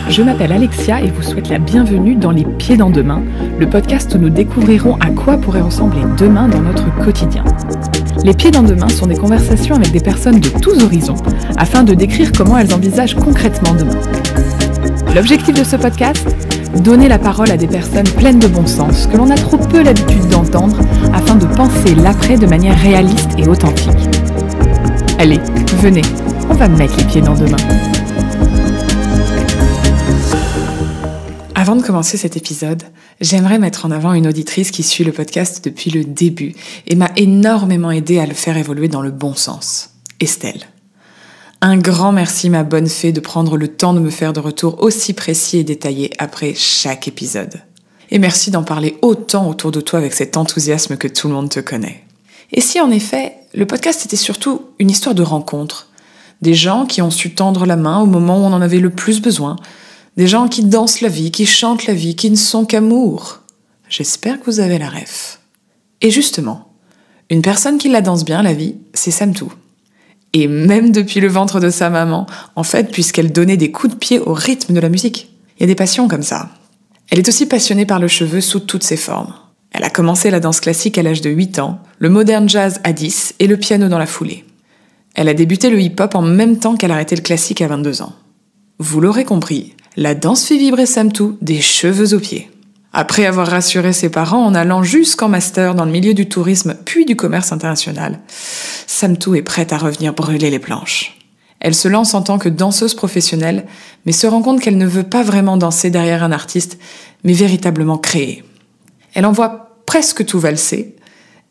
Je m'appelle Alexia et vous souhaite la bienvenue dans Les Pieds dans Demain, le podcast où nous découvrirons à quoi pourrait ressembler demain dans notre quotidien. Les Pieds dans Demain sont des conversations avec des personnes de tous horizons, afin de décrire comment elles envisagent concrètement demain. L'objectif de ce podcast ? Donner la parole à des personnes pleines de bon sens, que l'on a trop peu l'habitude d'entendre, afin de penser l'après de manière réaliste et authentique. Allez, venez, on va mettre les pieds dans demain. Avant de commencer cet épisode, j'aimerais mettre en avant une auditrice qui suit le podcast depuis le début et m'a énormément aidée à le faire évoluer dans le bon sens. Estelle. Un grand merci ma bonne fée de prendre le temps de me faire de retours aussi précis et détaillés après chaque épisode. Et merci d'en parler autant autour de toi avec cet enthousiasme que tout le monde te connaît. Et si en effet, le podcast était surtout une histoire de rencontre, des gens qui ont su tendre la main au moment où on en avait le plus besoin, des gens qui dansent la vie, qui chantent la vie, qui ne sont qu'amour. J'espère que vous avez la ref. Et justement, une personne qui la danse bien, la vie, c'est Samtou. Et même depuis le ventre de sa maman, en fait, puisqu'elle donnait des coups de pied au rythme de la musique. Il y a des passions comme ça. Elle est aussi passionnée par le cheveu sous toutes ses formes. Elle a commencé la danse classique à l'âge de 8 ans, le modern jazz à 10 et le piano dans la foulée. Elle a débuté le hip-hop en même temps qu'elle a arrêté le classique à 22 ans. Vous l'aurez compris, la danse fait vibrer Samtou des cheveux aux pieds. Après avoir rassuré ses parents en allant jusqu'en master dans le milieu du tourisme puis du commerce international, Samtou est prête à revenir brûler les planches. Elle se lance en tant que danseuse professionnelle, mais se rend compte qu'elle ne veut pas vraiment danser derrière un artiste, mais véritablement créer. Elle en voit presque tout valser,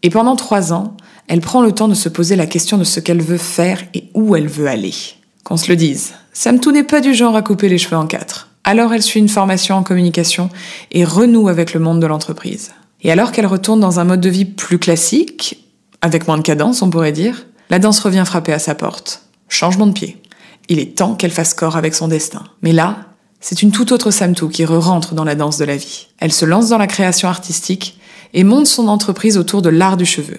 et pendant 3 ans, elle prend le temps de se poser la question de ce qu'elle veut faire et où elle veut aller. Qu'on se le dise, Samtou n'est pas du genre à couper les cheveux en 4. Alors elle suit une formation en communication et renoue avec le monde de l'entreprise. Et alors qu'elle retourne dans un mode de vie plus classique, avec moins de cadence on pourrait dire, la danse revient frapper à sa porte. Changement de pied. Il est temps qu'elle fasse corps avec son destin. Mais là, c'est une toute autre Samtou qui re-rentre dans la danse de la vie. Elle se lance dans la création artistique et monte son entreprise autour de l'art du cheveu.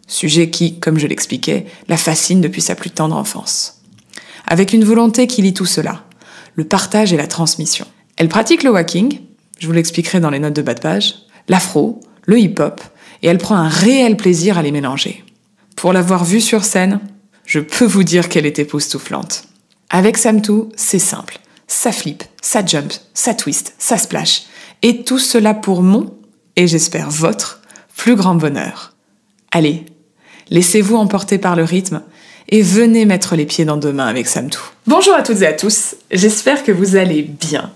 Sujet qui, comme je l'expliquais, la fascine depuis sa plus tendre enfance. Avec une volonté qui lie tout cela, le partage et la transmission. Elle pratique le walking, je vous l'expliquerai dans les notes de bas de page, l'afro, le hip-hop, et elle prend un réel plaisir à les mélanger. Pour l'avoir vue sur scène, je peux vous dire qu'elle est époustouflante. Avec Samtou, c'est simple. Ça flippe, ça jump, ça twist, ça splash. Et tout cela pour mon, et j'espère votre, plus grand bonheur. Allez, laissez-vous emporter par le rythme et venez mettre les pieds dans demain avec Samtou. Bonjour à toutes et à tous, j'espère que vous allez bien.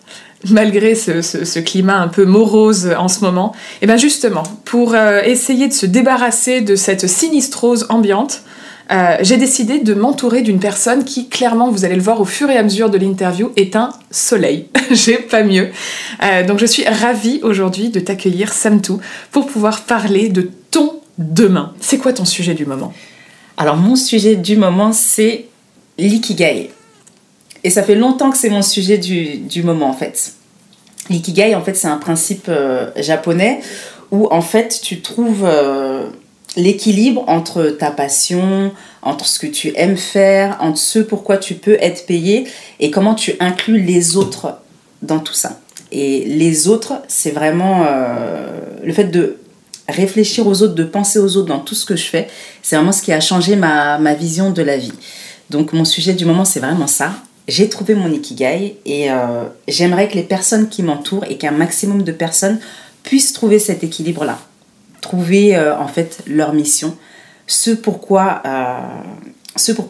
Malgré ce climat un peu morose en ce moment, et bien justement, pour essayer de se débarrasser de cette sinistrose ambiante, j'ai décidé de m'entourer d'une personne qui, clairement, vous allez le voir au fur et à mesure de l'interview, est un soleil. J'ai pas mieux. Donc je suis ravie aujourd'hui de t'accueillir, Samtou, pour pouvoir parler de ton demain. C'est quoi ton sujet du moment ? Alors mon sujet du moment, c'est l'ikigai. Et ça fait longtemps que c'est mon sujet du moment en fait. L'ikigai, en fait, c'est un principe japonais où en fait tu trouves l'équilibre entre ta passion, entre ce que tu aimes faire, entre ce pourquoi tu peux être payé et comment tu inclus les autres dans tout ça. Et les autres, c'est vraiment le fait de réfléchir aux autres, de penser aux autres dans tout ce que je fais, c'est vraiment ce qui a changé ma vision de la vie. Donc mon sujet du moment, c'est vraiment ça. J'ai trouvé mon ikigai et j'aimerais que les personnes qui m'entourent et qu'un maximum de personnes puissent trouver cet équilibre-là. Trouver en fait leur mission, ce pourquoi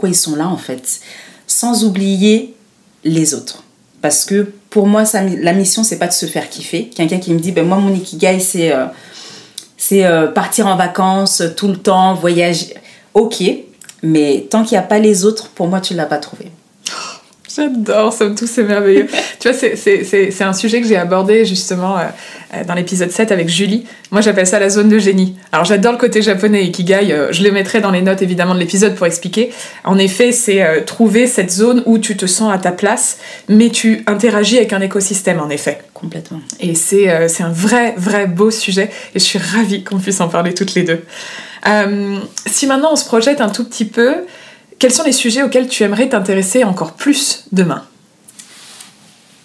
ils sont là en fait, sans oublier les autres. Parce que pour moi, la mission, c'est pas de se faire kiffer. Quelqu'un qui me dit, moi mon ikigai, c'est partir en vacances tout le temps, voyager. Ok, mais tant qu'il n'y a pas les autres, pour moi, tu ne l'as pas trouvé. J'adore, Samtou, c'est merveilleux. Tu vois, c'est un sujet que j'ai abordé justement dans l'épisode 7 avec Julie. Moi, j'appelle ça la zone de génie. Alors, j'adore le côté japonais Ikigai. Je les mettrai dans les notes, évidemment, de l'épisode pour expliquer. En effet, c'est trouver cette zone où tu te sens à ta place, mais tu interagis avec un écosystème, en effet. Complètement. Et c'est un vrai beau sujet. Et je suis ravie qu'on puisse en parler toutes les deux. Si maintenant, on se projette un tout petit peu... Quels sont les sujets auxquels tu aimerais t'intéresser encore plus demain ?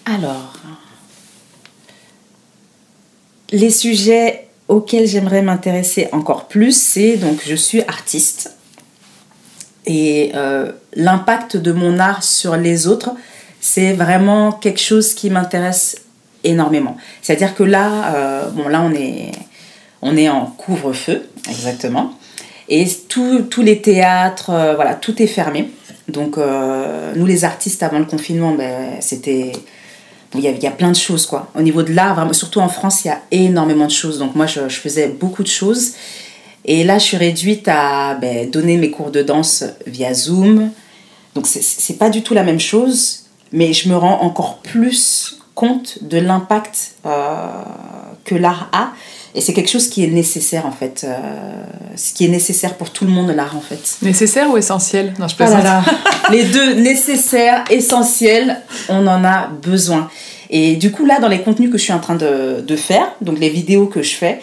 Alors, les sujets auxquels j'aimerais m'intéresser encore plus, c'est donc je suis artiste et l'impact de mon art sur les autres, c'est vraiment quelque chose qui m'intéresse énormément. C'est-à-dire que là, là on est en couvre-feu, exactement, et tous les théâtres, voilà, tout est fermé. Donc nous les artistes avant le confinement, c'était... Il y a plein de choses, quoi. Au niveau de l'art, vraiment, surtout en France, il y a énormément de choses. Donc moi, je faisais beaucoup de choses. Et là, je suis réduite à donner mes cours de danse via Zoom. Donc c'est pas du tout la même chose, mais je me rends encore plus compte de l'impact que l'art a. Et c'est quelque chose qui est nécessaire, en fait. Ce qui est nécessaire pour tout le monde, l'art, en fait. Nécessaire ou essentiel? Non, je plaisante. Voilà. Les deux, nécessaires, essentiels, on en a besoin. Et du coup, là, dans les contenus que je suis en train de faire, donc les vidéos que je fais,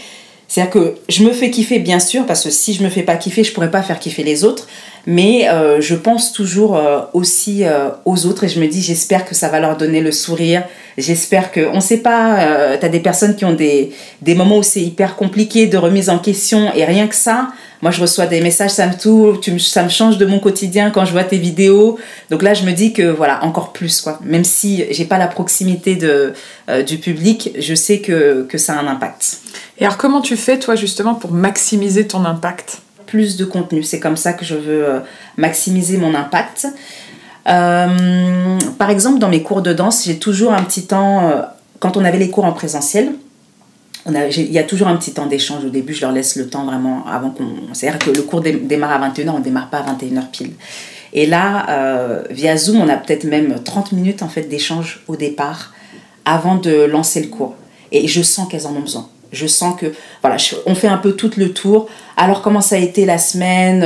c'est-à-dire que je me fais kiffer, bien sûr, parce que si je me fais pas kiffer, je pourrais pas faire kiffer les autres. Mais je pense toujours aussi aux autres et je me dis, j'espère que ça va leur donner le sourire. J'espère que, on sait pas, t'as des personnes qui ont des moments où c'est hyper compliqué de remise en question et rien que ça, moi je reçois des messages, ça me change de mon quotidien quand je vois tes vidéos. Donc là, je me dis que voilà, encore plus, quoi. Même si j'ai pas la proximité du public, je sais que ça a un impact. Et alors, comment tu fais, toi, justement, pour maximiser ton impact ? Plus de contenu, c'est comme ça que je veux maximiser mon impact. Par exemple, dans mes cours de danse, j'ai toujours un petit temps, quand on avait les cours en présentiel, il y a toujours un petit temps d'échange au début, je leur laisse le temps vraiment avant qu'on... C'est-à-dire que le cours démarre à 21h, on ne démarre pas à 21h pile. Et là, via Zoom, on a peut-être même 30 minutes en fait, d'échange au départ, avant de lancer le cours. Et je sens qu'elles en ont besoin. Je sens que, voilà, on fait un peu tout le tour. Alors, comment ça a été la semaine ?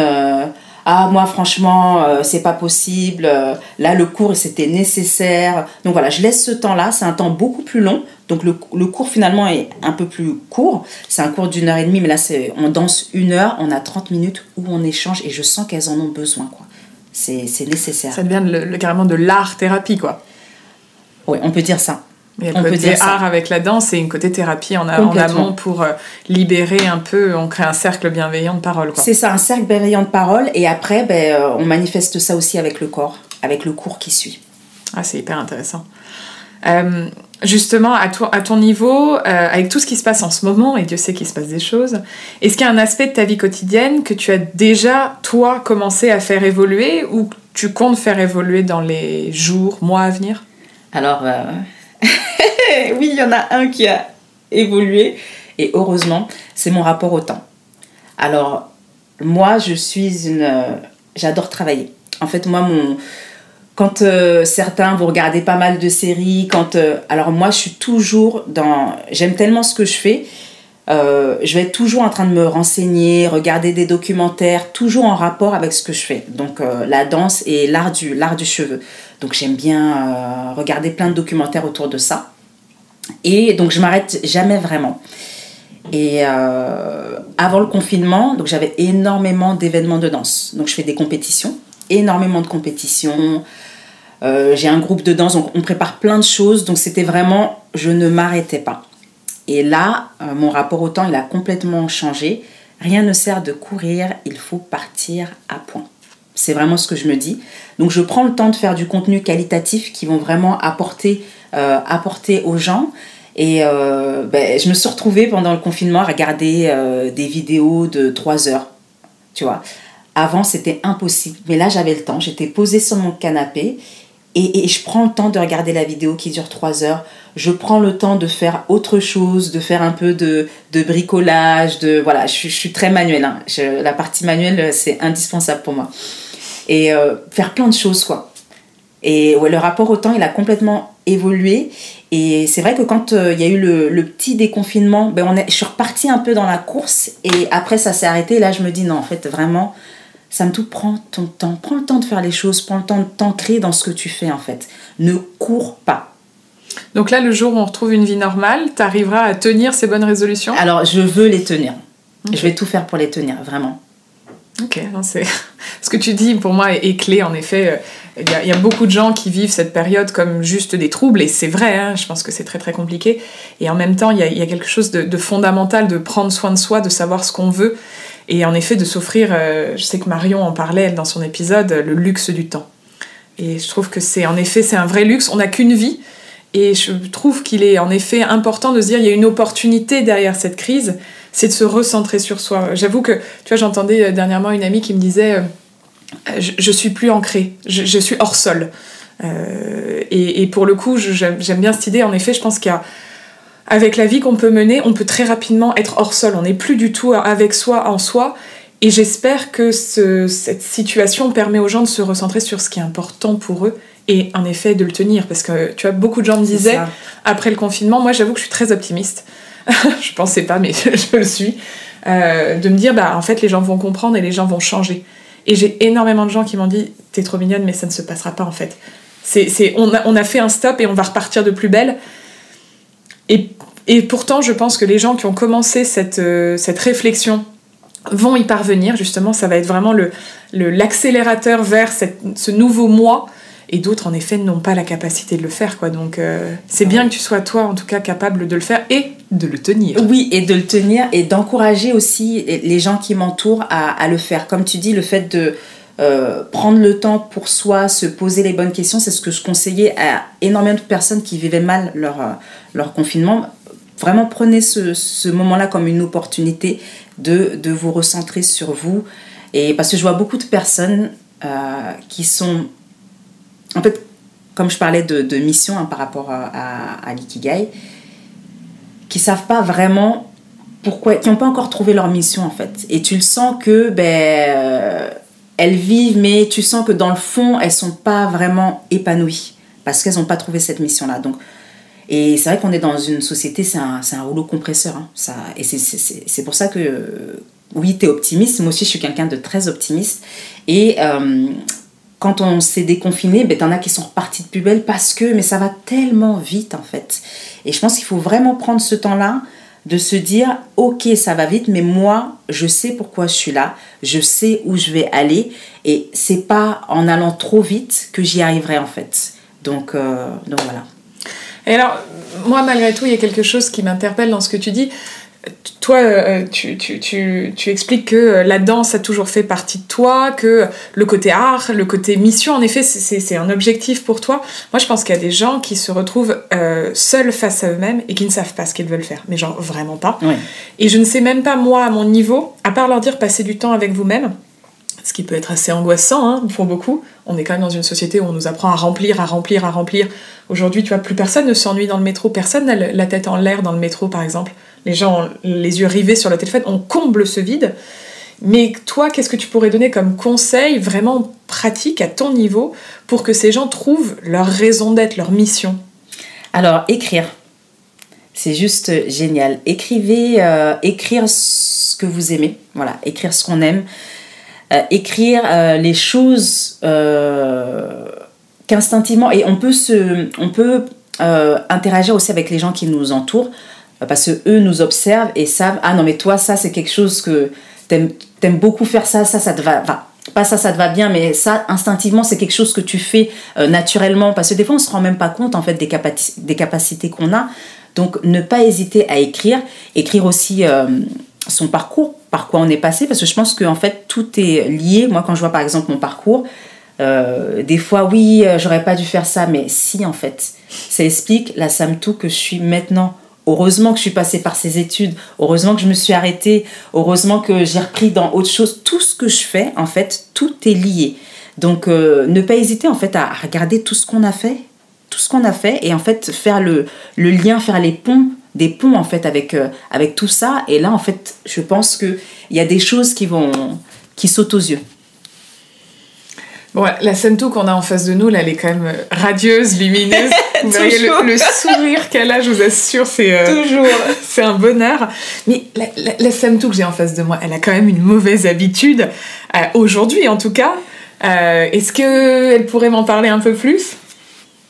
Moi, franchement, c'est pas possible. Là, le cours, c'était nécessaire. Donc, voilà, je laisse ce temps-là. C'est un temps beaucoup plus long. Donc, le cours, finalement, est un peu plus court. C'est un cours d'1h30, mais là, on danse 1 heure. On a 30 minutes où on échange et je sens qu'elles en ont besoin, quoi. C'est nécessaire. Ça devient carrément de l'art-thérapie, quoi. Oui, on peut dire ça. Il y a le côté art avec la danse et une côté thérapie en amont pour libérer un peu, on crée un cercle bienveillant de parole, quoi. C'est ça, un cercle bienveillant de parole et après, on manifeste ça aussi avec le corps, avec le cours qui suit. Ah, c'est hyper intéressant. Justement, à ton niveau, avec tout ce qui se passe en ce moment, et Dieu sait qu'il se passe des choses, est-ce qu'il y a un aspect de ta vie quotidienne que tu as déjà, toi, commencé à faire évoluer ou que tu comptes faire évoluer dans les jours, mois à venir ? Alors... oui, il y en a un qui a évolué et heureusement, c'est mon rapport au temps. Alors, moi, j'adore travailler. En fait, moi, quand certains, vous regardez pas mal de séries, alors moi, je suis toujours j'aime tellement ce que je fais, je vais être toujours en train de me renseigner, regarder des documentaires, toujours en rapport avec ce que je fais. Donc, la danse et l'art du cheveu. Donc, j'aime bien regarder plein de documentaires autour de ça. Et donc, je m'arrête jamais vraiment. Et avant le confinement, donc j'avais énormément d'événements de danse. Donc, je fais des compétitions, énormément de compétitions. J'ai un groupe de danse, donc on prépare plein de choses. Donc, c'était vraiment, je ne m'arrêtais pas. Et là, mon rapport au temps, il a complètement changé. Rien ne sert de courir, il faut partir à point. C'est vraiment ce que je me dis. Donc, je prends le temps de faire du contenu qualitatif qui vont vraiment apporter aux gens. Et je me suis retrouvée pendant le confinement à regarder des vidéos de 3 heures. Tu vois. Avant, c'était impossible. Mais là, j'avais le temps. J'étais posée sur mon canapé et je prends le temps de regarder la vidéo qui dure 3 heures. Je prends le temps de faire autre chose, de faire un peu de bricolage. Voilà, je suis très manuelle. Hein. La partie manuelle, c'est indispensable pour moi. Et faire plein de choses, quoi. Et ouais, le rapport au temps, il a complètement évolué. Et c'est vrai que quand il y a eu le petit déconfinement, je suis repartie un peu dans la course. Et après, ça s'est arrêté. Et là, je me dis, non, en fait, vraiment, ça me tout prend ton temps. Prends le temps de faire les choses. Prends le temps de t'ancrer dans ce que tu fais, en fait. Ne cours pas. Donc là, le jour où on retrouve une vie normale, tu arriveras à tenir ces bonnes résolutions ? Alors, je veux les tenir. Okay. Je vais tout faire pour les tenir, vraiment. Ok, non, ce que tu dis pour moi est clé en effet. il y a beaucoup de gens qui vivent cette période comme juste des troubles, et c'est vrai, hein, je pense que c'est très très compliqué. Et en même temps, il y a quelque chose de fondamental de prendre soin de soi, de savoir ce qu'on veut, et en effet de s'offrir, je sais que Marion en parlait elle, dans son épisode, le luxe du temps. Et je trouve que c'est un vrai luxe, on n'a qu'une vie, et je trouve qu'il est en effet important de se dire il y a une opportunité derrière cette crise, c'est de se recentrer sur soi. J'avoue que, tu vois, j'entendais dernièrement une amie qui me disait je suis plus ancrée, je suis hors sol. Et pour le coup, j'aime bien cette idée. En effet, je pense qu'avec la vie qu'on peut mener, on peut très rapidement être hors sol. On n'est plus du tout avec soi, en soi. Et j'espère que cette situation permet aux gens de se recentrer sur ce qui est important pour eux et en effet de le tenir. Parce que, tu vois, beaucoup de gens me disaient, après le confinement, moi j'avoue que je suis très optimiste. Je pensais pas, mais je le suis. De me dire, en fait, les gens vont comprendre et les gens vont changer. Et j'ai énormément de gens qui m'ont dit « T'es trop mignonne, mais ça ne se passera pas, en fait. » On a fait un stop et on va repartir de plus belle. Et pourtant, je pense que les gens qui ont commencé cette réflexion vont y parvenir. Justement, ça va être vraiment l'accélérateur vers ce nouveau moi. Et d'autres, en effet, n'ont pas la capacité de le faire, quoi. Donc, c'est bien que tu sois, toi, en tout cas, capable de le faire et de le tenir. Oui, et de le tenir et d'encourager aussi les gens qui m'entourent à le faire. Comme tu dis, le fait de prendre le temps pour soi, se poser les bonnes questions, c'est ce que je conseillais à énormément de personnes qui vivaient mal leur confinement. Vraiment, prenez ce moment-là comme une opportunité de vous recentrer sur vous. Et parce que je vois beaucoup de personnes qui sont... En fait, comme je parlais de mission par rapport à l'ikigai, qui ne savent pas vraiment pourquoi, qui n'ont pas encore trouvé leur mission en fait. Et tu le sens que elles vivent, mais tu sens que dans le fond, elles ne sont pas vraiment épanouies parce qu'elles n'ont pas trouvé cette mission-là. Donc, et c'est vrai qu'on est dans une société, c'est un rouleau compresseur. Hein, ça, et c'est pour ça que, oui, tu es optimiste. Moi aussi, je suis quelqu'un de très optimiste. Et... quand on s'est déconfiné, t'en as qui sont repartis de plus belle mais ça va tellement vite en fait. Et je pense qu'il faut vraiment prendre ce temps-là de se dire ok, ça va vite, mais moi je sais pourquoi je suis là, je sais où je vais aller et c'est pas en allant trop vite que j'y arriverai en fait. Donc voilà. Et alors, moi malgré tout, il y a quelque chose qui m'interpelle dans ce que tu dis. Toi, tu expliques que la danse a toujours fait partie de toi, que le côté art, le côté mission, en effet, c'est un objectif pour toi. Moi, je pense qu'il y a des gens qui se retrouvent seuls face à eux-mêmes et qui ne savent pas ce qu'ils veulent faire. Mais genre, vraiment pas. Oui. Et je ne sais même pas, moi, à mon niveau, à part leur dire passer du temps avec vous-même, ce qui peut être assez angoissant, hein, pour beaucoup. On est quand même dans une société où on nous apprend à remplir. Aujourd'hui, tu vois, plus personne ne s'ennuie dans le métro. Personne n'a la tête en l'air dans le métro, par exemple. Les gens ont les yeux rivés sur le téléphone. On comble ce vide. Mais toi, qu'est-ce que tu pourrais donner comme conseil vraiment pratique à ton niveau pour que ces gens trouvent leur raison d'être, leur mission ? Alors, écrire. C'est juste génial. Écrivez, écrire ce que vous aimez. Voilà, écrire ce qu'on aime. Écrire les choses qu'instinctivement, et on peut interagir aussi avec les gens qui nous entourent parce que eux nous observent et savent ah non mais toi ça c'est quelque chose que t'aimes beaucoup faire, ça te va, enfin pas ça te va bien, mais ça instinctivement c'est quelque chose que tu fais naturellement, parce que des fois on se rend même pas compte en fait des capacités qu'on a. Donc ne pas hésiter à écrire aussi son parcours, par quoi on est passé, parce que je pense que en fait tout est lié. Moi quand je vois par exemple mon parcours, des fois oui j'aurais pas dû faire ça, mais si en fait ça explique la somme tout que je suis maintenant. Heureusement que je suis passée par ces études, heureusement que je me suis arrêtée, heureusement que j'ai repris dans autre chose. Tout ce que je fais en fait tout est lié. Donc ne pas hésiter en fait à regarder tout ce qu'on a fait et en fait faire le lien, faire des ponts en fait avec tout ça. Et là en fait je pense qu'il y a des choses qui sautent aux yeux. Bon, la Semtou qu'on a en face de nous, là, elle est quand même radieuse, lumineuse. Vous voyez le sourire qu'elle a, je vous assure, toujours, c'est un bonheur. Mais la Semtou que j'ai en face de moi, elle a quand même une mauvaise habitude, aujourd'hui en tout cas. Est-ce qu'elle pourrait m'en parler un peu plus ?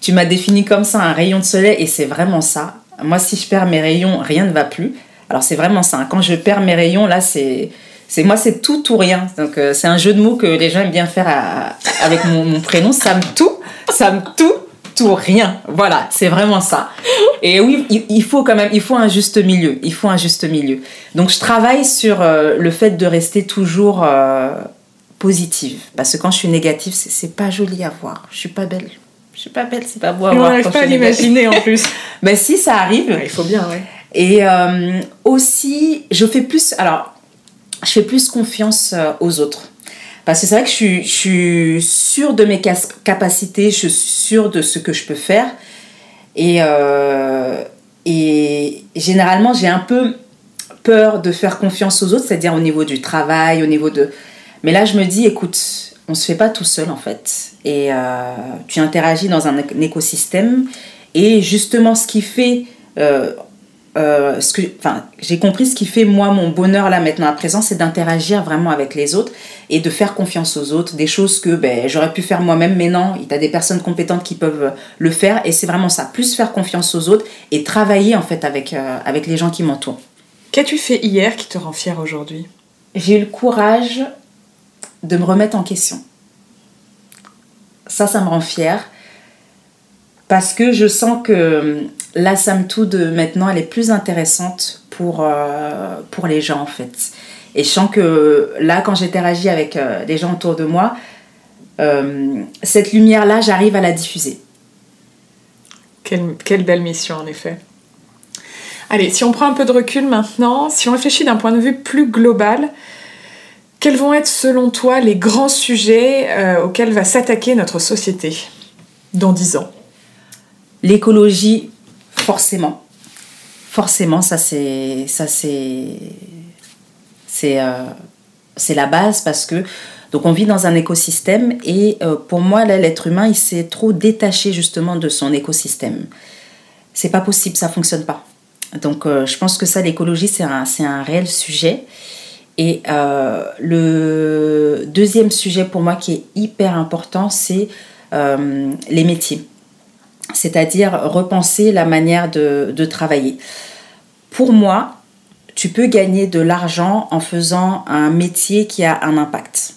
Tu m'as défini comme ça, un rayon de soleil, et c'est vraiment ça. Moi, si je perds mes rayons, rien ne va plus. Alors, c'est vraiment ça. Quand je perds mes rayons, là, c'est Moi, c'est tout ou rien. Donc, c'est un jeu de mots que les gens aiment bien faire avec mon prénom. Ça me tout, rien. Voilà, c'est vraiment ça. Et oui, il faut un juste milieu. Il faut un juste milieu. Donc, je travaille sur le fait de rester toujours positive. Parce que quand je suis négative, c'est pas joli à voir. Je suis pas belle. C'est pas beau à voir. On n'arrive pas à l'imaginer en plus. Ben si, ça arrive. Ouais, il faut bien, ouais. Et aussi, je fais plus confiance aux autres. Parce que c'est vrai que je suis sûre de mes capacités, je suis sûre de ce que je peux faire. Et généralement, j'ai un peu peur de faire confiance aux autres, c'est-à-dire au niveau du travail, Mais là, je me dis, écoute, on ne se fait pas tout seul, en fait. Et tu interagis dans un écosystème. Et justement, ce qui fait... j'ai compris ce qui fait moi mon bonheur là maintenant à présent, c'est d'interagir vraiment avec les autres et de faire confiance aux autres, des choses que j'aurais pu faire moi-même, mais non, il y a des personnes compétentes qui peuvent le faire, et c'est vraiment ça, plus faire confiance aux autres et travailler en fait avec les gens qui m'entourent. Qu'as-tu fait hier qui te rend fière aujourd'hui? J'ai eu le courage de me remettre en question. Ça me rend fière parce que je sens que la Samtou de maintenant, elle est plus intéressante pour les gens, en fait. Et je sens que là, quand j'interagis avec les gens autour de moi, cette lumière-là, j'arrive à la diffuser. Quelle belle mission, en effet. Allez, si on prend un peu de recul maintenant, si on réfléchit d'un point de vue plus global, quels vont être, selon toi, les grands sujets auxquels va s'attaquer notre société dans 10 ans? L'écologie, forcément, ça c'est la base, parce que donc on vit dans un écosystème et pour moi là, l'être humain il s'est trop détaché justement de son écosystème. C'est pas possible, ça fonctionne pas. Donc je pense que ça, l'écologie, c'est un réel sujet. Et le deuxième sujet pour moi qui est hyper important, c'est les métiers. C'est-à-dire repenser la manière de travailler. Pour moi, tu peux gagner de l'argent en faisant un métier qui a un impact.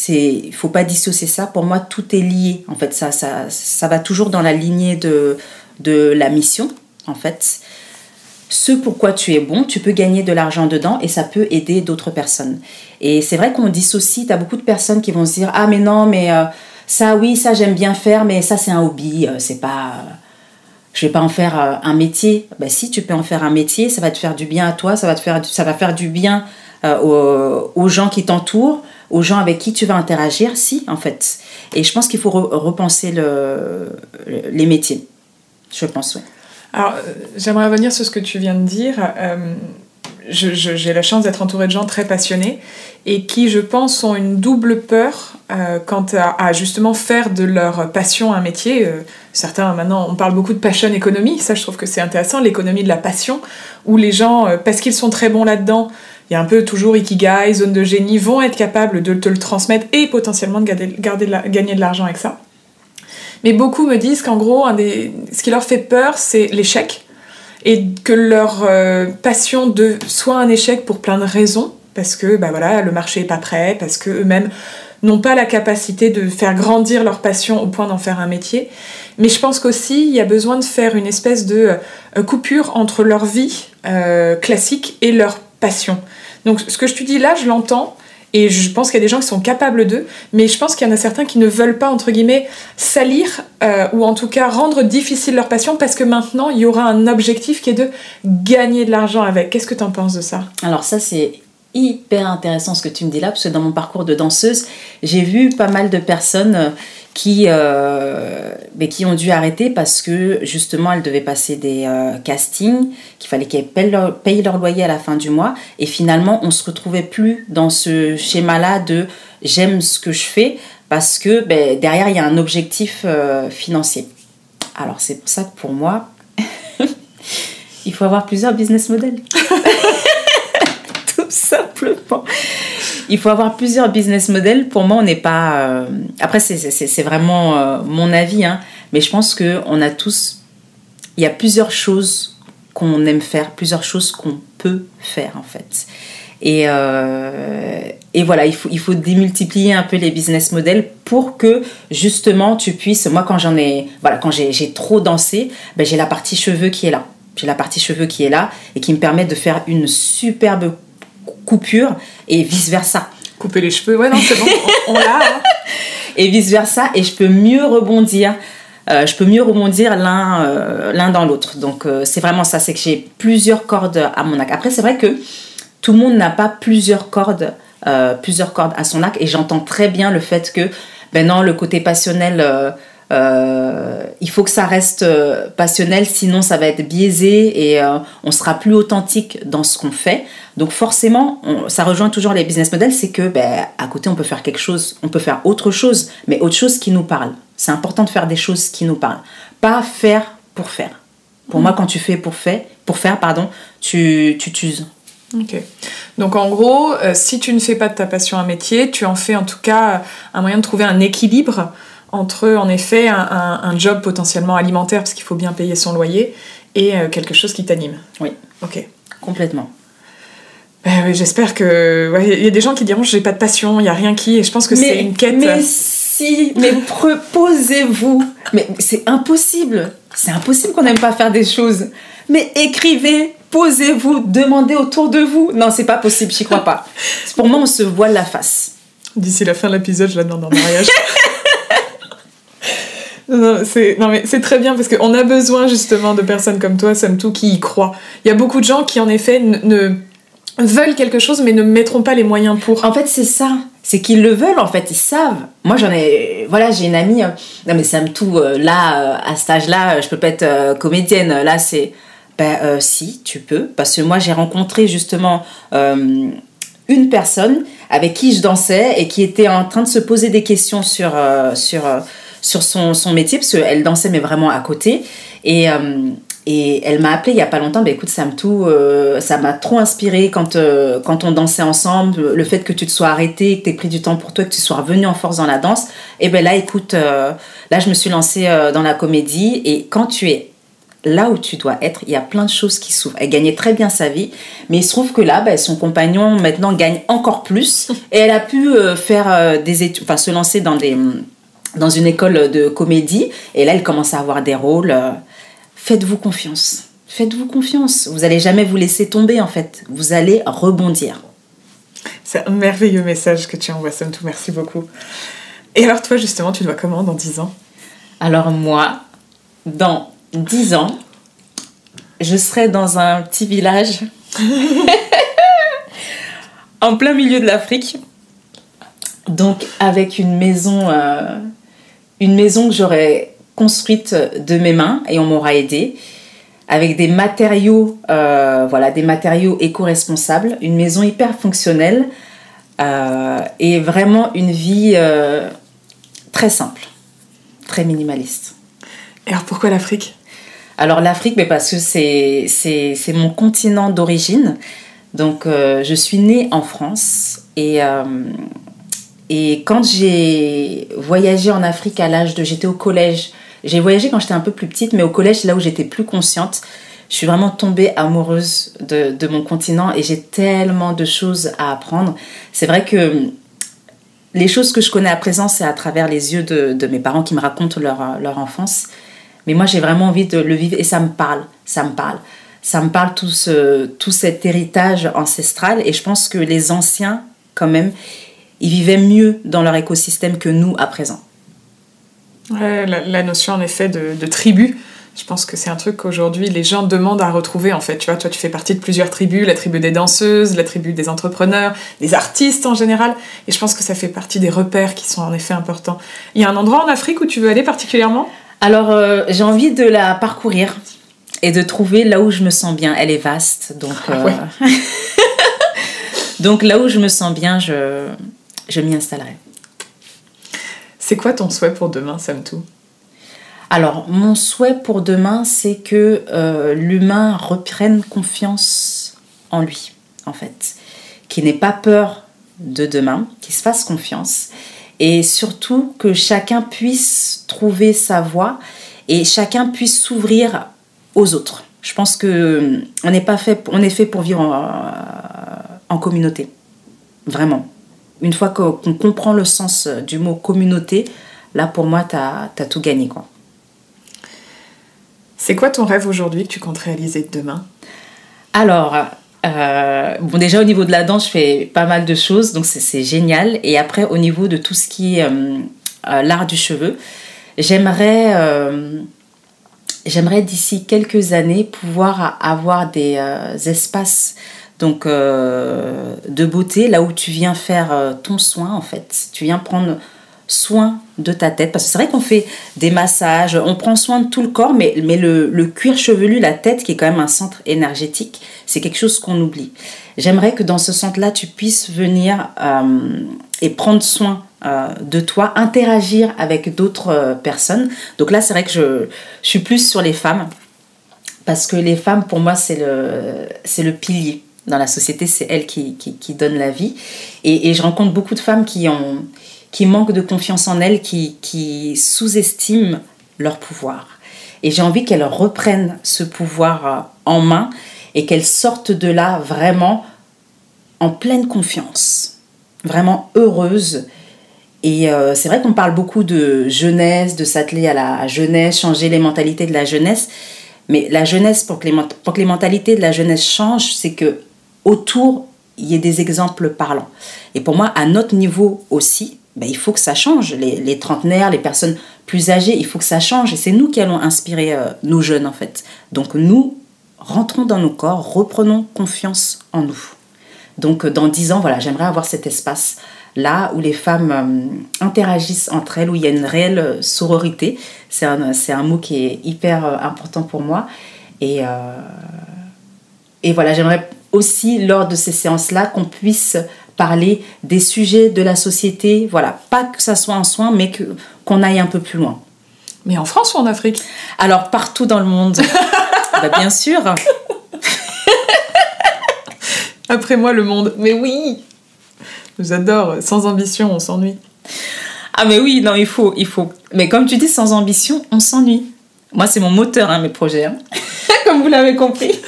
Il ne faut pas dissocier ça. Pour moi, tout est lié. En fait, ça va toujours dans la lignée de la mission, en fait. Ce pourquoi tu es bon, tu peux gagner de l'argent dedans et ça peut aider d'autres personnes. Et c'est vrai qu'on dissocie. Tu as beaucoup de personnes qui vont se dire « Ah, mais non, mais... ça, oui, ça, j'aime bien faire, mais ça, c'est un hobby. C'est pas... je vais pas en faire un métier. » Ben, si, tu peux en faire un métier. Ça va te faire du bien à toi. Ça va faire du bien aux gens qui t'entourent, aux gens avec qui tu vas interagir. Si, en fait. Et je pense qu'il faut repenser les métiers. Je pense, oui. Alors, j'aimerais revenir sur ce que tu viens de dire. J'ai la chance d'être entourée de gens très passionnés et qui, je pense, ont une double peur quant à justement faire de leur passion un métier. Certains, maintenant, on parle beaucoup de passion économie. Ça, je trouve que c'est intéressant, l'économie de la passion, où les gens, parce qu'ils sont très bons là-dedans, il y a un peu toujours ikigai, zone de génie, vont être capables de te le transmettre et potentiellement de gagner de l'argent avec ça. Mais beaucoup me disent qu'en gros, ce qui leur fait peur, c'est l'échec. Et que leur passion soit un échec pour plein de raisons, parce que le marché n'est pas prêt, parce qu'eux-mêmes n'ont pas la capacité de faire grandir leur passion au point d'en faire un métier. Mais je pense qu'aussi, il y a besoin de faire une espèce de coupure entre leur vie classique et leur passion. Donc ce que je te dis là, je l'entends, et je pense qu'il y a des gens qui sont capables d'eux, mais je pense qu'il y en a certains qui ne veulent pas, entre guillemets, salir, ou en tout cas rendre difficile leur passion, parce que maintenant, il y aura un objectif qui est de gagner de l'argent avec. Qu'est-ce que tu en penses de ça? Alors ça, c'est hyper intéressant ce que tu me dis là, parce que dans mon parcours de danseuse, j'ai vu pas mal de personnes qui ont dû arrêter parce que justement elles devaient passer des castings, qu'il fallait qu'elles payent leur loyer à la fin du mois, et finalement on se retrouvait plus dans ce schéma-là de j'aime ce que je fais, parce que derrière il y a un objectif financier. Alors c'est pour ça que pour moi il faut avoir plusieurs business models. Tout simplement. Il faut avoir plusieurs business models. Pour moi, on n'est pas... Après, c'est vraiment mon avis, hein. Mais je pense qu'on a tous... Il y a plusieurs choses qu'on aime faire, plusieurs choses qu'on peut faire, en fait. Et voilà, il faut démultiplier un peu les business models pour que justement tu puisses, moi quand j'ai trop dansé, ben, j'ai la partie cheveux qui est là. J'ai la partie cheveux qui est là et qui me permet de faire une superbe coupure et vice versa. Couper les cheveux, ouais non c'est bon, on l'a. Hein. Et vice versa, et je peux mieux rebondir. L'un dans l'autre. Donc c'est vraiment ça, c'est que j'ai plusieurs cordes à mon arc. Après c'est vrai que tout le monde n'a pas plusieurs cordes à son arc, et j'entends très bien le fait que ben non, le côté passionnel, il faut que ça reste passionnel, sinon ça va être biaisé et on sera plus authentique dans ce qu'on fait. Donc forcément, ça rejoint toujours les business models, c'est que ben, à côté on peut faire quelque chose, on peut faire autre chose, mais autre chose qui nous parle. C'est important de faire des choses qui nous parlent, pas faire pour faire. Pour moi, quand tu fais pour faire, tu t'uses. Ok. Donc en gros, si tu ne fais pas de ta passion un métier, tu en fais en tout cas un moyen de trouver un équilibre entre, en effet, un job potentiellement alimentaire, parce qu'il faut bien payer son loyer, et quelque chose qui t'anime. Oui. Ok. Complètement. Oui, j'espère que... Ouais, y a des gens qui diront « j'ai pas de passion, il n'y a rien qui... » Et je pense que c'est une quête... Mais proposez-vous. Mais c'est impossible. C'est impossible qu'on n'aime pas faire des choses. Mais écrivez, posez-vous, demandez autour de vous. Non, c'est pas possible, j'y crois pas. Pour moi, on se voile la face. D'ici la fin de l'épisode, je la demande en mariage. Non, mais c'est très bien parce qu'on a besoin justement de personnes comme toi, Samtou, qui y croient. Il y a beaucoup de gens qui, en effet, ne veulent quelque chose mais ne mettront pas les moyens pour. En fait, c'est ça. C'est qu'ils le veulent, en fait, ils savent. Moi, j'ai une amie, non mais Samtou, à cet âge-là, je peux pas être comédienne. Là, c'est, si, tu peux. Parce que moi, j'ai rencontré justement une personne avec qui je dansais et qui était en train de se poser des questions sur son métier, parce qu'elle dansait, mais vraiment à côté. Et elle m'a appelée il y a pas longtemps, écoute Samtou, ça m'a trop inspirée quand on dansait ensemble, le fait que tu te sois arrêtée, que tu aies pris du temps pour toi, que tu sois revenue en force dans la danse. Et là, écoute, là je me suis lancée dans la comédie, et quand tu es là où tu dois être, il y a plein de choses qui s'ouvrent. Elle gagnait très bien sa vie, mais il se trouve que là, son compagnon maintenant gagne encore plus, et elle a pu faire des études, enfin se lancer dans une école de comédie, et là elle commence à avoir des rôles. Faites-vous confiance. Faites-vous confiance. Vous n'allez jamais vous laisser tomber, en fait. Vous allez rebondir. C'est un merveilleux message que tu envoies, Samtou. Merci beaucoup. Et alors, toi, justement, tu te vois comment dans 10 ans ? Alors, moi, dans 10 ans, je serai dans un petit village en plein milieu de l'Afrique. Donc, avec une maison que j'aurais construite de mes mains, et on m'aura aidé, avec des matériaux éco-responsables, une maison hyper fonctionnelle, et vraiment une vie très simple, très minimaliste. Et alors pourquoi l'Afrique ? Alors l'Afrique, parce que c'est mon continent d'origine. Donc je suis née en France, et quand j'ai voyagé en Afrique j'étais au collège. J'ai voyagé quand j'étais un peu plus petite, mais au collège, c'est là où j'étais plus consciente. Je suis vraiment tombée amoureuse de mon continent, et j'ai tellement de choses à apprendre. C'est vrai que les choses que je connais à présent, c'est à travers les yeux de mes parents qui me racontent leur enfance. Mais moi, j'ai vraiment envie de le vivre, et ça me parle. Ça me parle tout cet héritage ancestral, et je pense que les anciens, quand même, ils vivaient mieux dans leur écosystème que nous à présent. Ouais, la notion en effet de tribu, je pense que c'est un truc qu'aujourd'hui les gens demandent à retrouver en fait. Tu vois, toi tu fais partie de plusieurs tribus, la tribu des danseuses, la tribu des entrepreneurs, des artistes en général, et je pense que ça fait partie des repères qui sont en effet importants. Il y a un endroit en Afrique où tu veux aller particulièrement ? Alors j'ai envie de la parcourir et de trouver là où je me sens bien. Elle est vaste, donc ouais. Donc là où je me sens bien, je m'y installerai. C'est quoi ton souhait pour demain, Samtou ? Alors, mon souhait pour demain, c'est que l'humain reprenne confiance en lui, en fait. Qu'il n'ait pas peur de demain, qu'il se fasse confiance. Et surtout, que chacun puisse trouver sa voie et chacun puisse s'ouvrir aux autres. Je pense qu'on est fait pour vivre en communauté. Vraiment. Une fois qu'on comprend le sens du mot communauté, là pour moi, t'as tout gagné, quoi. C'est quoi ton rêve aujourd'hui que tu comptes réaliser demain? Alors, bon, déjà au niveau de la danse, je fais pas mal de choses, donc c'est génial. Et après, au niveau de tout ce qui est l'art du cheveu, j'aimerais d'ici quelques années pouvoir avoir des espaces donc, de beauté, là où tu viens faire ton soin, en fait. Tu viens prendre soin de ta tête, parce que c'est vrai qu'on fait des massages, on prend soin de tout le corps, mais le cuir chevelu, la tête, qui est quand même un centre énergétique, c'est quelque chose qu'on oublie. J'aimerais que dans ce centre-là, tu puisses venir et prendre soin de toi, interagir avec d'autres personnes. Donc là, c'est vrai que je suis plus sur les femmes, parce que les femmes, pour moi, c'est le pilier dans la société, c'est elles qui donnent la vie. Et je rencontre beaucoup de femmes qui manquent de confiance en elles, qui sous-estiment leur pouvoir. Et j'ai envie qu'elles reprennent ce pouvoir en main et qu'elles sortent de là vraiment en pleine confiance, vraiment heureuses. Et c'est vrai qu'on parle beaucoup de jeunesse, de s'atteler à la jeunesse, changer les mentalités de la jeunesse. Mais la jeunesse, pour que les mentalités de la jeunesse changent, c'est que autour, il y ait des exemples parlants. Et pour moi, à notre niveau aussi, ben, il faut que ça change. Les trentenaires, les personnes plus âgées, il faut que ça change. Et c'est nous qui allons inspirer nos jeunes, en fait. Donc nous, rentrons dans nos corps, reprenons confiance en nous. Donc dans 10 ans, voilà, j'aimerais avoir cet espace-là où les femmes interagissent entre elles, où il y a une réelle sororité. C'est un mot qui est hyper important pour moi. Et voilà, j'aimerais aussi, lors de ces séances-là, qu'on puisse parler des sujets de la société, voilà, pas que ça soit un soin, mais qu'on aille un peu plus loin. Mais en France ou en Afrique? Alors, partout dans le monde. Bah, bien sûr. Après moi, le monde. Mais oui, j'adore. Sans ambition, on s'ennuie. Ah mais oui, non, il faut. Mais comme tu dis, sans ambition, on s'ennuie. Moi, c'est mon moteur, hein, mes projets. Hein. Comme vous l'avez compris.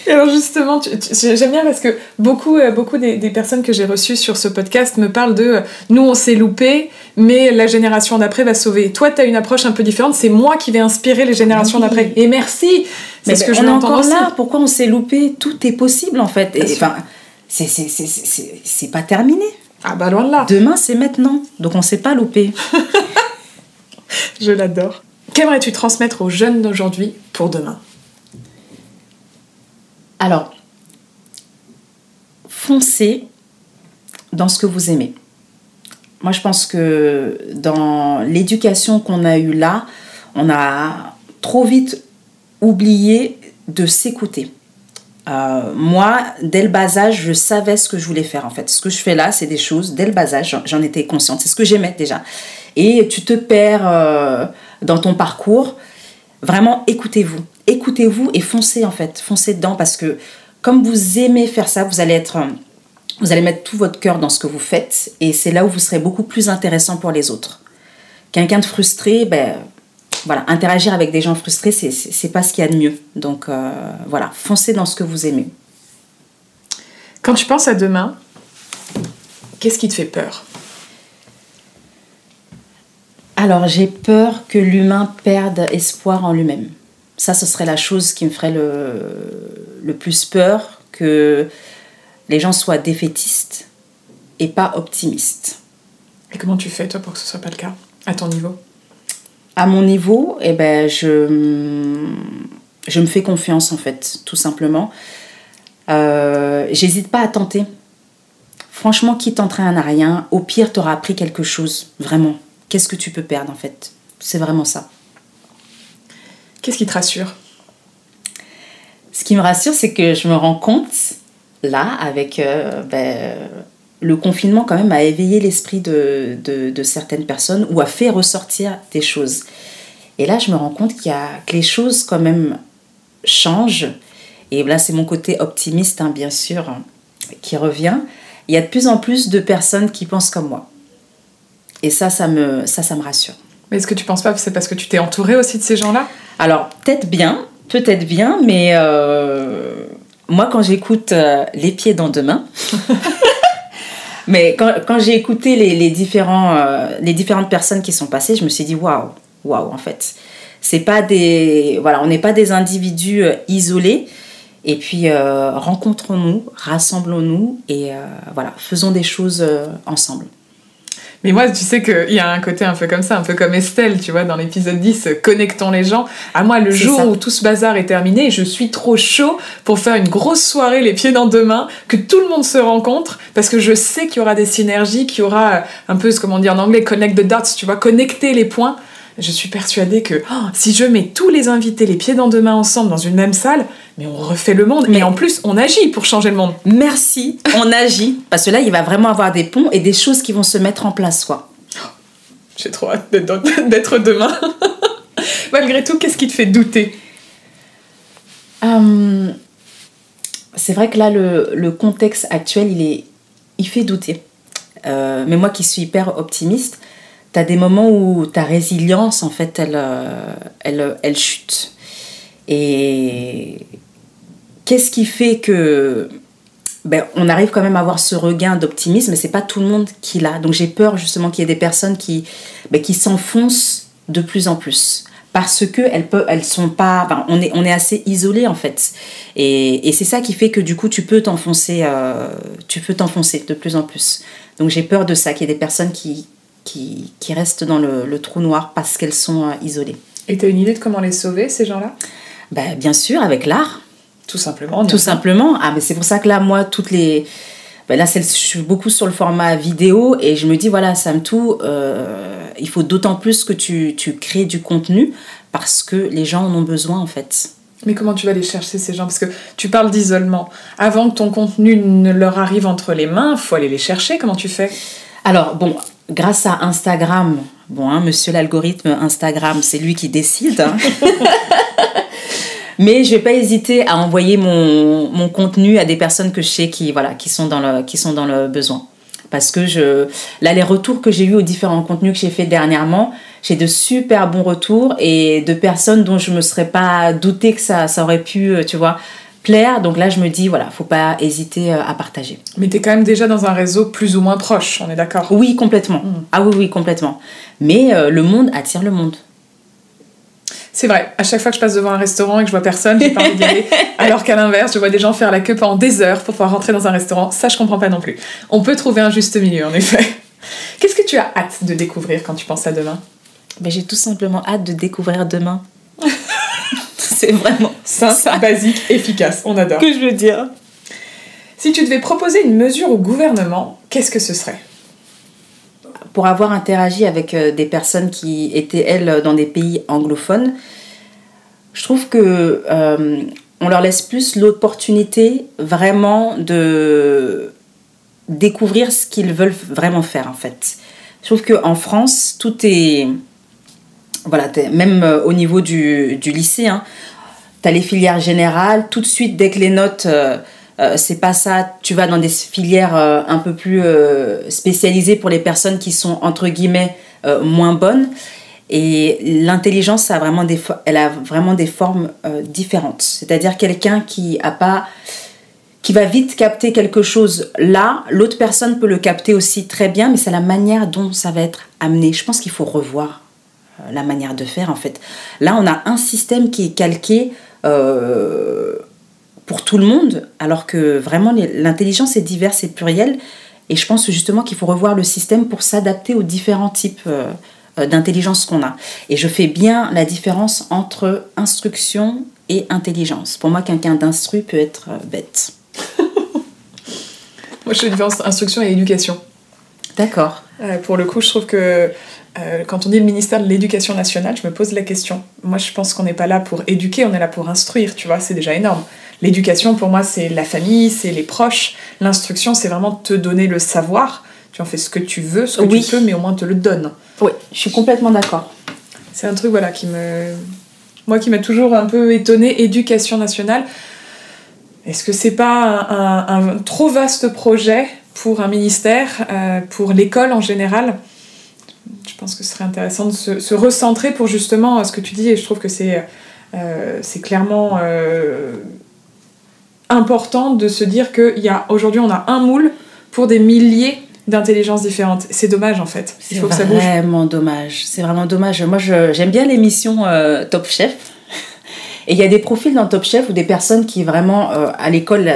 Et alors justement, j'aime bien parce que beaucoup des personnes que j'ai reçues sur ce podcast me parlent de nous on s'est loupé, mais la génération d'après va sauver. Toi, tu as une approche un peu différente, c'est moi qui vais inspirer les générations d'après. Et merci. C'est ce que je l'entends aussi. Là, pourquoi on s'est loupé? Tout est possible en fait. Et enfin, c'est pas terminé. Ah bah loin de là. Demain, c'est maintenant. Donc on s'est pas loupé. Je l'adore. Qu'aimerais-tu transmettre aux jeunes d'aujourd'hui pour demain? Alors, foncez dans ce que vous aimez. Moi, je pense que dans l'éducation qu'on a eue là, on a trop vite oublié de s'écouter. Moi, dès le bas âge, je savais ce que je voulais faire en fait. Ce que je fais là, c'est des choses, dès le bas âge, j'en étais consciente. C'est ce que j'aimais déjà. Et tu te perds dans ton parcours. Vraiment, écoutez-vous. Écoutez-vous et foncez en fait. Foncez dedans parce que comme vous aimez faire ça, vous allez mettre tout votre cœur dans ce que vous faites et c'est là où vous serez beaucoup plus intéressant pour les autres. Quelqu'un de frustré, ben voilà, interagir avec des gens frustrés, c'est pas ce qu'il y a de mieux. Donc voilà, foncez dans ce que vous aimez. Quand tu penses à demain, qu'est-ce qui te fait peur? Alors, j'ai peur que l'humain perde espoir en lui-même. Ça, ce serait la chose qui me ferait le plus peur, que les gens soient défaitistes et pas optimistes. Et comment tu fais, toi, pour que ce soit pas le cas, à ton niveau? À mon niveau, eh ben, je me fais confiance, en fait, tout simplement. J'hésite pas à tenter. Franchement, qui tenterait un à rien, au pire, t'auras appris quelque chose, vraiment. Qu'est-ce que tu peux perdre, en fait? C'est vraiment ça. Qu'est-ce qui te rassure? Ce qui me rassure, c'est que je me rends compte, là, avec le confinement, quand même, a éveillé l'esprit de certaines personnes ou a fait ressortir des choses. Et là, je me rends compte que les choses, quand même, changent. Et là, c'est mon côté optimiste, hein, bien sûr, qui revient. Il y a de plus en plus de personnes qui pensent comme moi. Et ça me rassure. Mais est-ce que tu penses pas que c'est parce que tu t'es entourée aussi de ces gens-là? Alors, peut-être bien, mais moi, quand j'écoute Les pieds dans deux mains, mais quand j'ai écouté les différentes personnes qui sont passées, je me suis dit waouh, en fait. C'est pas on n'est pas des individus isolés. Et puis, rencontrons-nous, rassemblons-nous et voilà, faisons des choses ensemble. Mais moi, tu sais qu'il y a un côté un peu comme ça, un peu comme Estelle, tu vois, dans l'épisode 10, connectons les gens. À moi, le jour où tout ce bazar est terminé, je suis trop chaud pour faire une grosse soirée, les pieds dans deux mains, que tout le monde se rencontre, parce que je sais qu'il y aura des synergies, qu'il y aura un peu, comme on dit en anglais, connect the dots, tu vois, connecter les points. Je suis persuadée que si je mets tous les invités les pieds dans deux mains ensemble dans une même salle, mais on refait le monde. Mais en plus, on agit pour changer le monde. Merci, on agit. Parce que là, il va vraiment avoir des ponts et des choses qui vont se mettre en place, quoi. J'ai trop hâte d'être demain. Malgré tout, qu'est-ce qui te fait douter ? C'est vrai que là, le contexte actuel, il fait douter. Mais moi qui suis hyper optimiste, t'as des moments où ta résilience, en fait, elle chute. Et qu'est-ce qui fait que on arrive quand même à avoir ce regain d'optimisme, mais c'est pas tout le monde qui l'a. Donc j'ai peur justement qu'il y ait des personnes qui s'enfoncent de plus en plus. Parce que elles sont pas... on est assez isolés, en fait. Et c'est ça qui fait que, du coup, tu peux t'enfoncer de plus en plus. Donc j'ai peur de ça, qu'il y ait des personnes qui restent dans le trou noir parce qu'elles sont isolées. Et tu as une idée de comment les sauver, ces gens-là ? Bien sûr, avec l'art. Tout simplement. Tout simplement. Ah, mais c'est pour ça que là, moi, là, je suis beaucoup sur le format vidéo et je me dis, voilà, Sam Tou, il faut d'autant plus que tu crées du contenu parce que les gens en ont besoin, en fait. Mais comment tu vas aller chercher ces gens ? Parce que tu parles d'isolement. Avant que ton contenu ne leur arrive entre les mains, il faut aller les chercher. Comment tu fais ? Alors, grâce à Instagram, monsieur l'algorithme Instagram, c'est lui qui décide. Mais je vais pas hésiter à envoyer mon contenu à des personnes que je sais qui sont dans le besoin. Parce que là, les retours que j'ai eus aux différents contenus que j'ai fait dernièrement, j'ai de super bons retours et de personnes dont je me serais pas douté que ça aurait pu, tu vois, plaire. Donc là, je me dis, voilà, faut pas hésiter à partager. Mais t'es quand même déjà dans un réseau plus ou moins proche, on est d'accord ? Oui, complètement. Ah oui, complètement. Mais le monde attire le monde. C'est vrai, à chaque fois que je passe devant un restaurant et que je vois personne, j'ai pas envie d'y aller. Alors qu'à l'inverse, je vois des gens faire la queue pendant des heures pour pouvoir rentrer dans un restaurant. Ça, je comprends pas non plus. On peut trouver un juste milieu, en effet. Qu'est-ce que tu as hâte de découvrir quand tu penses à demain ? J'ai tout simplement hâte de découvrir demain. C'est vraiment simple, basique, efficace. On adore. Que je veux dire. Si tu devais proposer une mesure au gouvernement, qu'est-ce que ce serait ? Pour avoir interagi avec des personnes qui étaient, elles, dans des pays anglophones, je trouve que on leur laisse plus l'opportunité vraiment de découvrir ce qu'ils veulent vraiment faire, en fait. Je trouve qu'en France, tout est... Voilà, même au niveau du lycée, hein, tu as les filières générales. Tout de suite, dès que les notes... c'est pas ça, tu vas dans des filières un peu plus spécialisées pour les personnes qui sont entre guillemets moins bonnes, et l'intelligence elle a vraiment des formes différentes. C'est-à-dire quelqu'un qui va vite capter quelque chose là, l'autre personne peut le capter aussi très bien, mais c'est la manière dont ça va être amené. Je pense qu'il faut revoir la manière de faire, en fait. Là, on a un système qui est calqué pour tout le monde, alors que vraiment l'intelligence est diverse et plurielle, et je pense justement qu'il faut revoir le système pour s'adapter aux différents types d'intelligence qu'on a. Et je fais bien la différence entre instruction et intelligence. Pour moi, quelqu'un d'instruit peut être bête. Moi, je fais la différence entre instruction et éducation. D'accord. Pour le coup, je trouve que quand on dit le ministère de l'Éducation nationale, je me pose la question. Moi, je pense qu'on n'est pas là pour éduquer, on est là pour instruire, tu vois, c'est déjà énorme. L'éducation, pour moi, c'est la famille, c'est les proches. L'instruction, c'est vraiment te donner le savoir. Tu en fais ce que tu veux, ce que tu peux, mais au moins te le donnes. Oui, je suis complètement d'accord. C'est un truc, voilà, qui m'a toujours un peu étonnée. Éducation nationale. Est-ce que c'est pas un trop vaste projet pour un ministère, pour l'école en général ? Je pense que ce serait intéressant de se recentrer pour justement ce que tu dis, et je trouve que c'est clairement important de se dire qu'aujourd'hui on a un moule pour des milliers d'intelligences différentes. C'est dommage en fait. Il faut que ça bouge. C'est vraiment dommage. C'est vraiment dommage. Moi, j'aime bien l'émission Top Chef. Et il y a des profils dans Top Chef où des personnes qui vraiment, à l'école,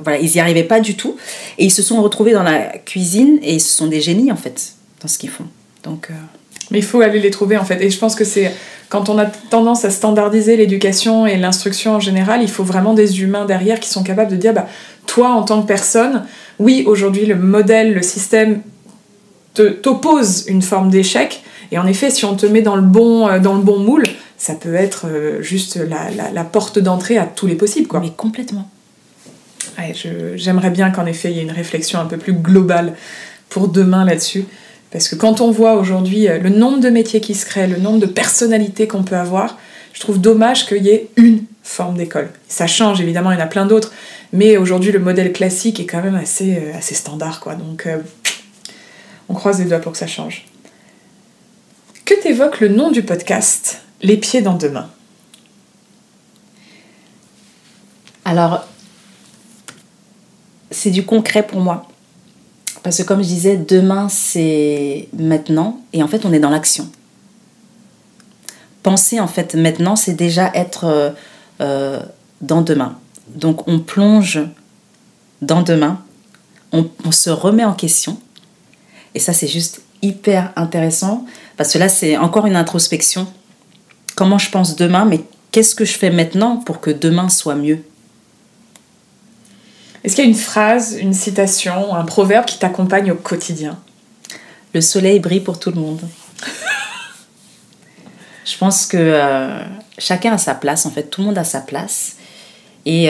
voilà, ils n'y arrivaient pas du tout. Et ils se sont retrouvés dans la cuisine et ce sont des génies en fait dans ce qu'ils font. Donc, Mais il faut aller les trouver en fait. Et je pense que c'est quand on a tendance à standardiser l'éducation et l'instruction en général, il faut vraiment des humains derrière qui sont capables de dire toi en tant que personne, oui, aujourd'hui le modèle, le système t'oppose une forme d'échec. Et en effet, si on te met dans le bon moule, ça peut être juste la porte d'entrée à tous les possibles, quoi. Mais complètement. Ouais, j'aimerais bien qu'en effet, il y ait une réflexion un peu plus globale pour demain là-dessus. Parce que quand on voit aujourd'hui le nombre de métiers qui se créent, le nombre de personnalités qu'on peut avoir, je trouve dommage qu'il y ait une forme d'école. Ça change, évidemment, il y en a plein d'autres. Mais aujourd'hui, le modèle classique est quand même assez standard, quoi. Donc, on croise les doigts pour que ça change. Que t'évoque le nom du podcast, Les pieds dans demain? Alors, c'est du concret pour moi. Parce que comme je disais, demain, c'est maintenant. Et en fait, on est dans l'action. Penser, en fait, maintenant, c'est déjà être dans demain. Donc, on plonge dans demain. On se remet en question. Et ça, c'est juste hyper intéressant. Parce que là, c'est encore une introspection. Comment je pense demain, mais qu'est-ce que je fais maintenant pour que demain soit mieux? Est-ce qu'il y a une phrase, une citation, un proverbe qui t'accompagne au quotidien? Le soleil brille pour tout le monde. Je pense que chacun a sa place, en fait. Tout le monde a sa place. Et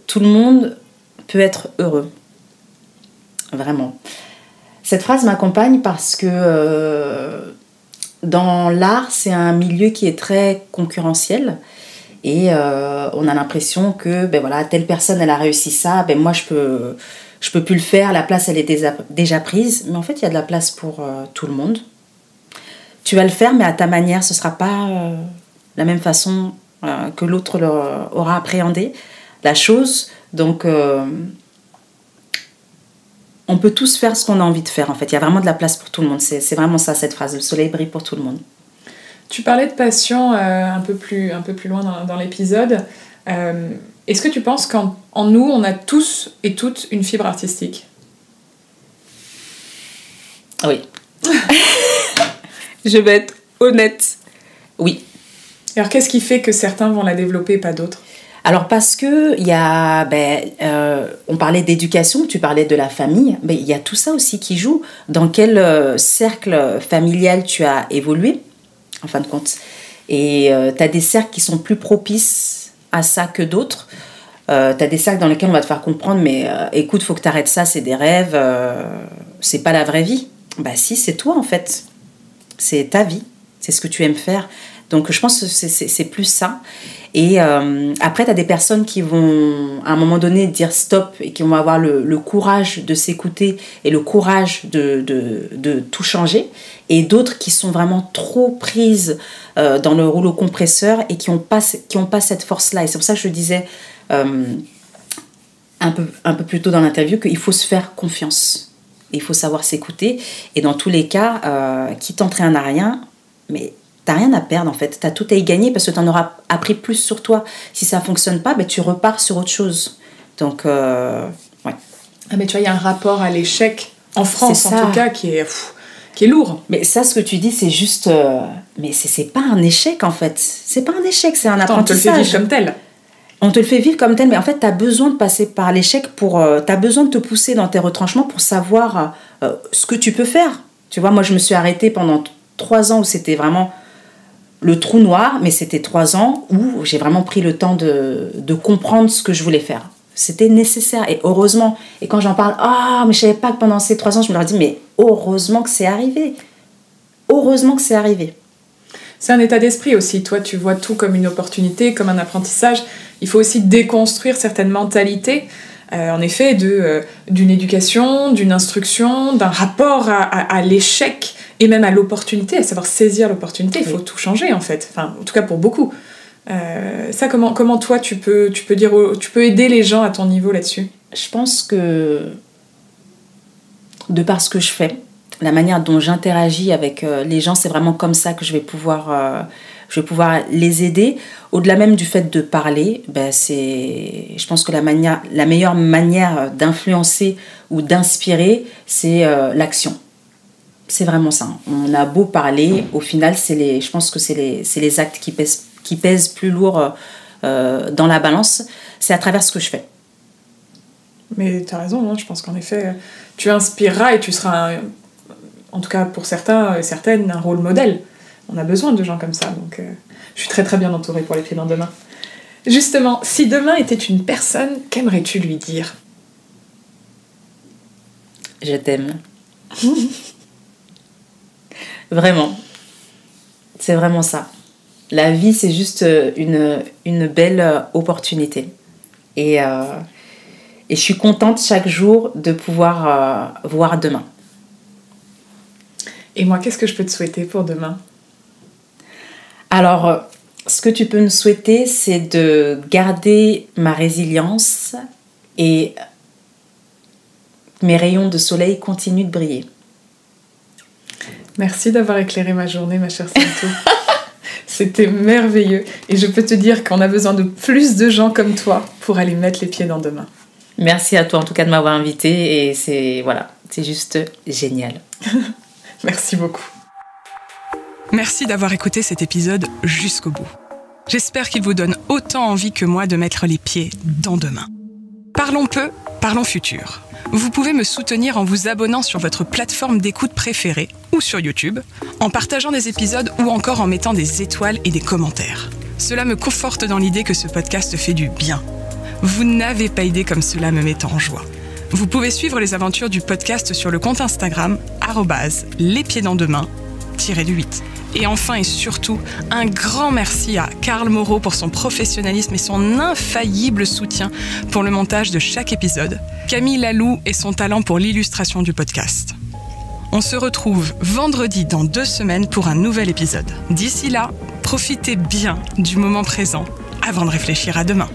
tout le monde peut être heureux. Vraiment. Cette phrase m'accompagne parce que dans l'art, c'est un milieu qui est très concurrentiel. Et on a l'impression que voilà, telle personne elle a réussi ça, moi je peux plus le faire, la place elle est déjà prise. Mais en fait il y a de la place pour tout le monde. Tu vas le faire mais à ta manière, ce sera pas la même façon que l'autre aura appréhendé la chose. Donc on peut tous faire ce qu'on a envie de faire en fait. Il y a vraiment de la place pour tout le monde. C'est vraiment ça cette phrase, le soleil brille pour tout le monde. Tu parlais de passion un peu plus loin dans l'épisode. Est-ce que tu penses qu'en nous, on a tous et toutes une fibre artistique? Oui. Je vais être honnête. Oui. Alors, qu'est-ce qui fait que certains vont la développer et pas d'autres? Alors, parce que il y a, on parlait d'éducation, tu parlais de la famille, mais il y a tout ça aussi qui joue. Dans quel cercle familial tu as évolué? En fin de compte. Et tu as des cercles qui sont plus propices à ça que d'autres. Tu as des cercles dans lesquels on va te faire comprendre, mais écoute, faut que tu arrêtes ça, c'est des rêves, c'est pas la vraie vie. Si, c'est toi en fait. C'est ta vie, c'est ce que tu aimes faire. Donc je pense que c'est plus ça. Et après, tu as des personnes qui vont, à un moment donné, dire stop et qui vont avoir le courage de s'écouter et le courage de tout changer. Et d'autres qui sont vraiment trop prises dans le rouleau compresseur et qui n'ont pas cette force-là. Et c'est pour ça que je disais un peu plus tôt dans l'interview qu'il faut se faire confiance. Il faut savoir s'écouter. Et dans tous les cas, qui t'entraîne à rien, mais t'as rien à perdre en fait. T'as tout à y gagner parce que t'en auras appris plus sur toi. Si ça fonctionne pas, tu repars sur autre chose. Donc, ouais. Ah mais tu vois, il y a un rapport à l'échec, en France en tout cas, qui est lourd. Mais ça, ce que tu dis, c'est juste... mais c'est pas un échec en fait. C'est pas un échec, c'est un apprentissage. On te le fait vivre comme tel. On te le fait vivre comme tel, mais en fait, t'as besoin de passer par l'échec pour... t'as besoin de te pousser dans tes retranchements pour savoir ce que tu peux faire. Tu vois, moi, je me suis arrêtée pendant 3 ans où c'était vraiment le trou noir, mais c'était 3 ans où j'ai vraiment pris le temps de comprendre ce que je voulais faire. C'était nécessaire, et heureusement. Et quand j'en parle, mais je savais pas que pendant ces 3 ans, je me leur dis, mais heureusement que c'est arrivé. Heureusement que c'est arrivé. C'est un état d'esprit aussi. Toi, tu vois tout comme une opportunité, comme un apprentissage. Il faut aussi déconstruire certaines mentalités, en effet, d'une éducation, d'une instruction, d'un rapport à l'échec et même à l'opportunité, à savoir saisir l'opportunité. Il faut tout changer, en fait. Enfin, en tout cas, pour beaucoup. Ça, comment toi, tu peux aider les gens à ton niveau là-dessus? Je pense que, de par ce que je fais, la manière dont j'interagis avec les gens, c'est vraiment comme ça que je vais pouvoir les aider. Au-delà même du fait de parler, je pense que la meilleure manière d'influencer ou d'inspirer, c'est l'action. C'est vraiment ça. On a beau parler, au final, je pense que c'est les actes qui pèsent plus lourd dans la balance. C'est à travers ce que je fais. Mais tu as raison, hein, je pense qu'en effet, tu inspireras et tu seras, en tout cas pour certains et certaines, un rôle modèle. On a besoin de gens comme ça, donc je suis très très bien entourée pour les pieds dans demain. Justement, si demain était une personne, qu'aimerais-tu lui dire? Je t'aime. Vraiment. C'est vraiment ça. La vie, c'est juste une belle opportunité. Et je suis contente chaque jour de pouvoir voir demain. Et moi, qu'est-ce que je peux te souhaiter pour demain? Alors, ce que tu peux me souhaiter, c'est de garder ma résilience et mes rayons de soleil continuent de briller. Merci d'avoir éclairé ma journée, ma chère Santo. C'était merveilleux. Et je peux te dire qu'on a besoin de plus de gens comme toi pour aller mettre les pieds dans demain. Merci à toi en tout cas de m'avoir invitée et c'est juste génial. Merci beaucoup. Merci d'avoir écouté cet épisode jusqu'au bout. J'espère qu'il vous donne autant envie que moi de mettre les pieds dans demain. Parlons peu, parlons futur. Vous pouvez me soutenir en vous abonnant sur votre plateforme d'écoute préférée ou sur YouTube, en partageant des épisodes ou encore en mettant des étoiles et des commentaires. Cela me conforte dans l'idée que ce podcast fait du bien. Vous n'avez pas idée comme cela me met en joie. Vous pouvez suivre les aventures du podcast sur le compte Instagram @lespiedsansdemain_8. Et enfin et surtout, un grand merci à Karl Moreau pour son professionnalisme et son infaillible soutien pour le montage de chaque épisode, Camille Lalou et son talent pour l'illustration du podcast. On se retrouve vendredi dans 2 semaines pour un nouvel épisode. D'ici là, profitez bien du moment présent avant de réfléchir à demain.